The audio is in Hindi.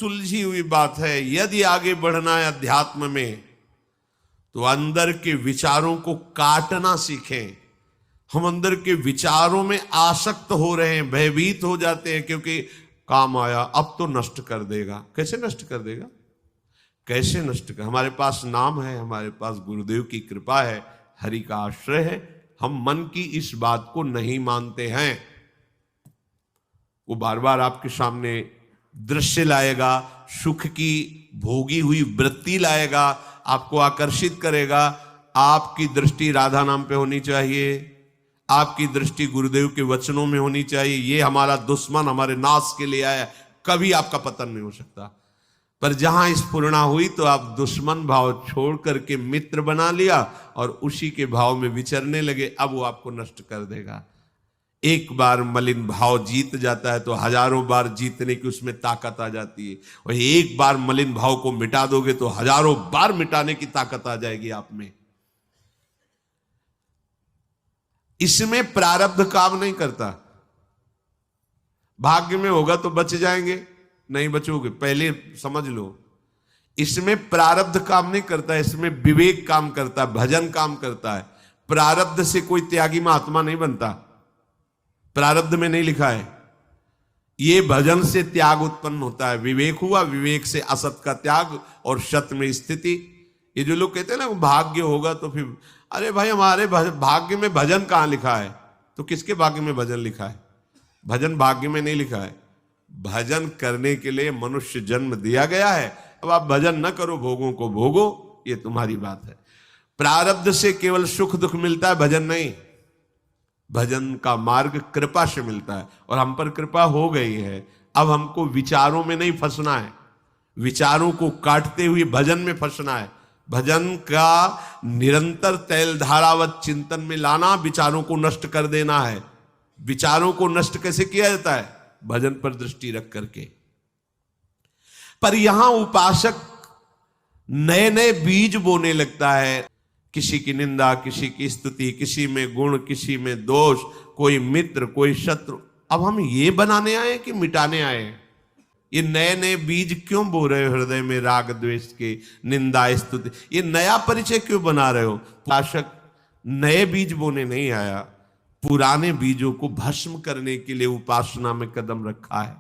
सुलझी हुई बात है। यदि आगे बढ़ना है अध्यात्म में तो अंदर के विचारों को काटना सीखें। हम अंदर के विचारों में आसक्त हो रहे हैं, भयभीत हो जाते हैं, क्योंकि काम आया अब तो नष्ट कर देगा। कैसे नष्ट कर देगा? कैसे नष्ट कर? हमारे पास नाम है, हमारे पास गुरुदेव की कृपा है, हरि का आश्रय है। हम मन की इस बात को नहीं मानते हैं। वो बार बार आपके सामने दृश्य लाएगा, सुख की भोगी हुई वृत्ति लाएगा, आपको आकर्षित करेगा। आपकी दृष्टि राधा नाम पे होनी चाहिए, आपकी दृष्टि गुरुदेव के वचनों में होनी चाहिए। ये हमारा दुश्मन हमारे नाश के लिए आया, कभी आपका पतन नहीं हो सकता। पर जहां स्फुरणा हुई तो आप दुश्मन भाव छोड़ करके मित्र बना लिया और उसी के भाव में विचरने लगे। अब वो आपको नष्ट कर देगा। एक बार मलिन भाव जीत जाता है तो हजारों बार जीतने की उसमें ताकत आ जाती है, और एक बार मलिन भाव को मिटा दोगे तो हजारों बार मिटाने की ताकत आ जाएगी आप में। इसमें प्रारब्ध काम नहीं करता। भाग्य में होगा तो बच जाएंगे, नहीं बचोगे, पहले समझ लो। इसमें प्रारब्ध काम नहीं करता, इसमें विवेक काम करता है, भजन काम करता है। प्रारब्ध से कोई त्यागी महात्मा नहीं बनता, प्रारब्ध में नहीं लिखा है। ये भजन से त्याग उत्पन्न होता है। विवेक हुआ, विवेक से असत का त्याग और सत में स्थिति। ये जो लोग कहते हैं ना भाग्य होगा तो फिर, अरे भाई हमारे भाग्य में भजन कहां लिखा है? तो किसके भाग्य में भजन लिखा है? भजन भाग्य में नहीं लिखा है। भजन करने के लिए मनुष्य जन्म दिया गया है। अब आप भजन न करो, भोगों को भोगो, ये तुम्हारी बात है। प्रारब्ध से केवल सुख दुख मिलता है, भजन नहीं। भजन का मार्ग कृपा से मिलता है, और हम पर कृपा हो गई है। अब हमको विचारों में नहीं फंसना है, विचारों को काटते हुए भजन में फंसना है। भजन का निरंतर तैल धारावत चिंतन में लाना, विचारों को नष्ट कर देना है। विचारों को नष्ट कैसे किया जाता है? भजन पर दृष्टि रख करके। पर यहां उपासक नए नए बीज बोने लगता है। किसी की निंदा, किसी की स्तुति, किसी में गुण, किसी में दोष, कोई मित्र, कोई शत्रु। अब हम ये बनाने आए कि मिटाने आए? ये नए नए बीज क्यों बो रहे हो हृदय में? राग द्वेष के, निंदा स्तुति, ये नया परिचय क्यों बना रहे हो? उपासक नए बीज बोने नहीं आया, पुराने बीजों को भस्म करने के लिए उपासना में कदम रखा है।